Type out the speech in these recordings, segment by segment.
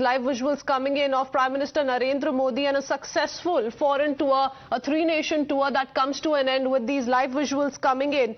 live visuals coming in of Prime Minister Narendra Modi and a successful foreign tour, a three-nation tour that comes to an end with these live visuals coming in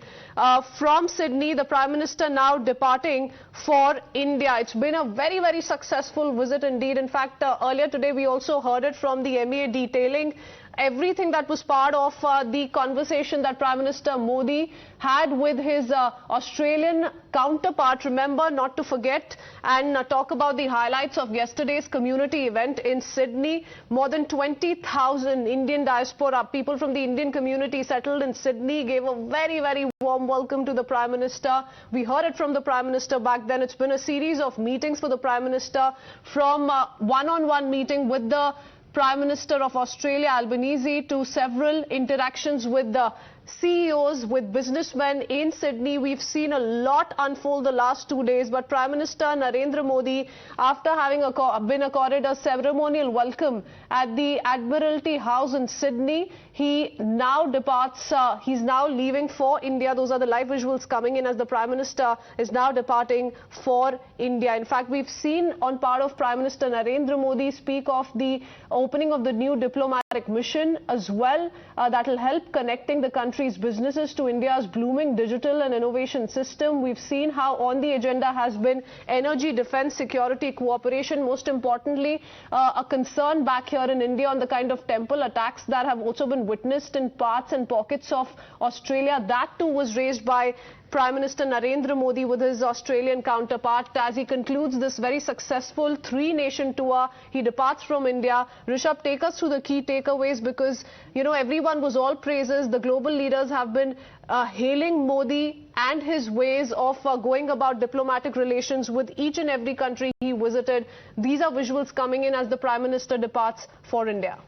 from Sydney. The Prime Minister now departing for India. It's been a very, very successful visit indeed. In fact, earlier today we also heard it from the MEA detailing everything that was part of the conversation that Prime Minister Modi had with his Australian counterpart. Remember, not to forget, and talk about the highlights of yesterday's community event in Sydney. More than 20,000 Indian diaspora, people from the Indian community settled in Sydney, gave a very, very warm welcome to the Prime Minister. We heard it from the Prime Minister back then. It's been a series of meetings for the Prime Minister, from one-on-one meeting with the Prime Minister of Australia, Albanese, to several interactions with the CEOs, with businessmen in Sydney. We've seen a lot unfold the last 2 days, but Prime Minister Narendra Modi, after having been accorded a ceremonial welcome at the Admiralty House in Sydney, he now departs. He's now leaving for India. Those are the live visuals coming in as the Prime Minister is now departing for India. In fact, we've seen on part of Prime Minister Narendra Modi speak of the opening of the new diplomatic mission as well, that will help connecting the country's businesses to India's blooming digital and innovation system. We've seen how on the agenda has been energy, defense, security, cooperation. Most importantly, a concern back here in India on the kind of temple attacks that have also been witnessed in parts and pockets of Australia. That too was raised by Prime Minister Narendra Modi with his Australian counterpart as he concludes this very successful three-nation tour. He departs from India. Rishabh, take us through the key takeaways, because, you know, everyone was all praises. The global leaders have been hailing Modi and his ways of going about diplomatic relations with each and every country he visited. These are visuals coming in as the Prime Minister departs for India.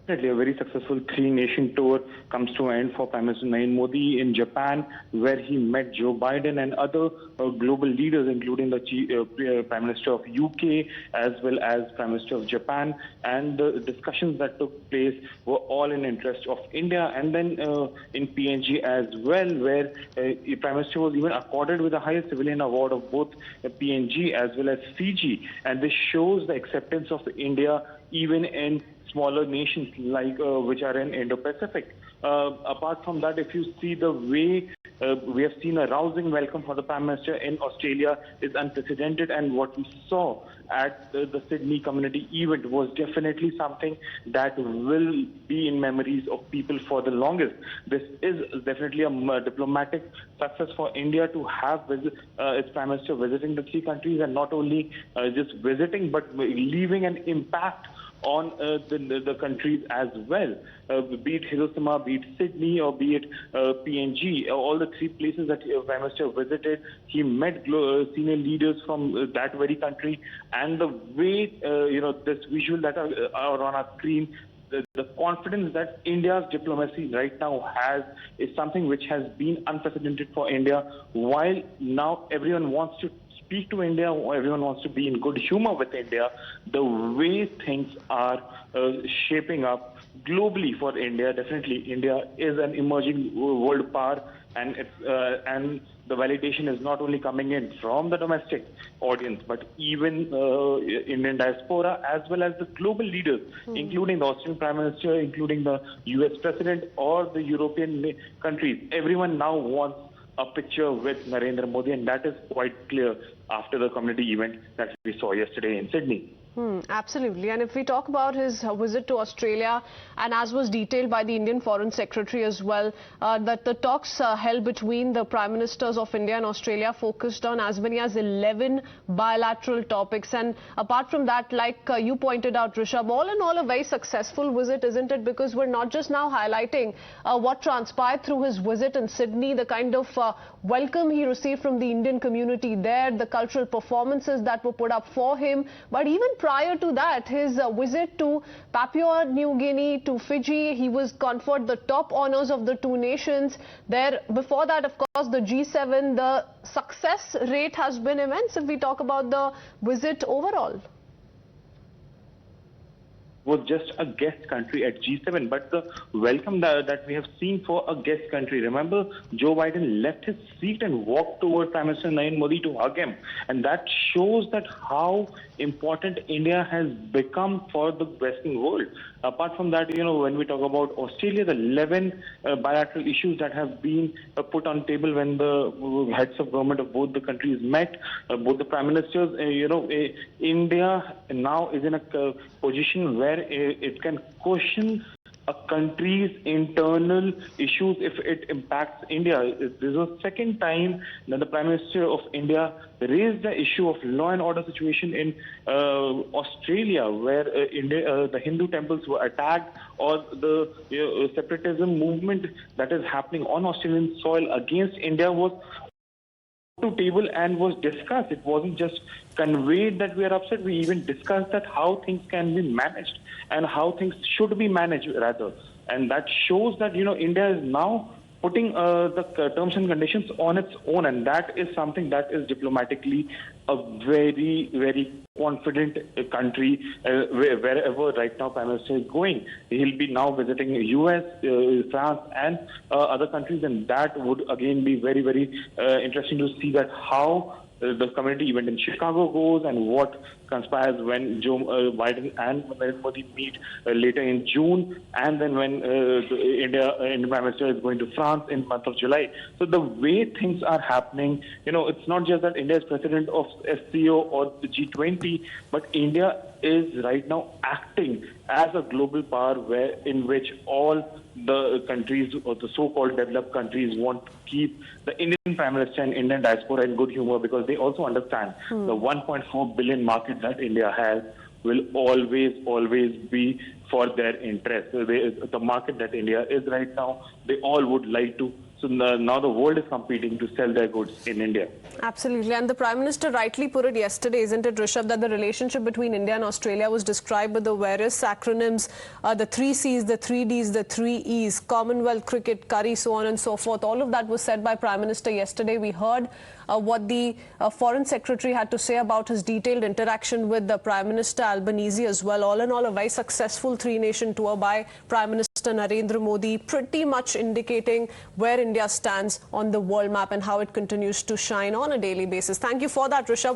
Definitely a very successful three-nation tour comes to an end for Prime Minister Narendra Modi in Japan, where he met Joe Biden and other global leaders, including the Prime Minister of UK as well as Prime Minister of Japan. And the discussions that took place were all in interest of India. And then in PNG as well, where the Prime Minister was even accorded with the highest civilian award of both PNG as well as Fiji. And this shows the acceptance of India even in smaller nations like which are in Indo-Pacific. Apart from that, if you see the way we have seen a rousing welcome for the Prime Minister in Australia is unprecedented, and what we saw at the Sydney community event was definitely something that will be in memories of people for the longest. This is definitely a diplomatic success for India to have its Prime Minister visiting the three countries, and not only just visiting but leaving an impact on the countries as well, be it Hiroshima, be it Sydney, or be it PNG. All the three places that Prime Minister visited, he met senior leaders from that very country, and the way this visual that are on our screen, the confidence that India's diplomacy right now has is something which has been unprecedented for India. While now everyone wants to speak to India, everyone wants to be in good humor with India, the way things are shaping up globally for India, definitely India is an emerging world power, and the validation is not only coming in from the domestic audience, but even Indian diaspora as well as the global leaders, including the Australian Prime Minister, including the US President or the European countries. Everyone now wants a picture with Narendra Modi, and that is quite clear after the community event that we saw yesterday in Sydney. Absolutely. And if we talk about his visit to Australia, and as was detailed by the Indian Foreign Secretary as well, that the talks held between the Prime Ministers of India and Australia focused on as many as 11 bilateral topics. And apart from that, like you pointed out, Rishabh, all in all a very successful visit, isn't it? Because we're not just now highlighting what transpired through his visit in Sydney, the kind of welcome he received from the Indian community there, the cultural performances that were put up for him, but even prior to that, his visit to Papua New Guinea, to Fiji, he was conferred the top honors of the two nations. There, before that, of course, the G7, the success rate has been immense if we talk about the visit overall. was just a guest country at G7, but the welcome that we have seen for a guest country. Remember, Joe Biden left his seat and walked toward Prime Minister Narendra Modi to hug him. And that shows that how important India has become for the Western world. Apart from that, when we talk about Australia, the 11 bilateral issues that have been put on table when the heads of government of both the countries met, both the prime ministers, India now is in a position where it can question a country's internal issues if it impacts India. This is the second time that the Prime Minister of India raised the issue of law and order situation in Australia, where the Hindu temples were attacked, or the separatism movement that is happening on Australian soil against India was to table and was discussed. It wasn't just conveyed that we are upset. We even discussed that how things can be managed and how things should be managed rather. And that shows that India is now putting the terms and conditions on its own, and that is something that is diplomatically a very, very confident country wherever right now Prime Minister is going. He'll be now visiting US, France and other countries, and that would again be very, very interesting to see that how the community event in Chicago goes and what conspires when Joe Biden and Narendra Modi meet later in June, and then when the Indian Prime Minister is going to France in the month of July. So the way things are happening, it's not just that India is president of SCO or the G20, but India is right now acting as a global power in which all the countries or the so-called developed countries want to keep the Indian Prime Minister and Indian diaspora in good humor, because they also understand the 1.4 billion market that India has will always be for their interest. So the market that India is right now, they all would like to. So now the world is competing to sell their goods in India. Absolutely. And the Prime Minister rightly put it yesterday, isn't it, Rishabh, that the relationship between India and Australia was described with the various acronyms, the 3 Cs, the 3 Ds, the 3 Es, Commonwealth, cricket, curry, so on and so forth. All of that was said by Prime Minister yesterday. We heard what the Foreign Secretary had to say about his detailed interaction with the Prime Minister Albanese as well. All in all, a very successful 3-nation tour by Prime Minister Narendra Modi, pretty much indicating where India stands on the world map and how it continues to shine on a daily basis. Thank you for that, Rishabh.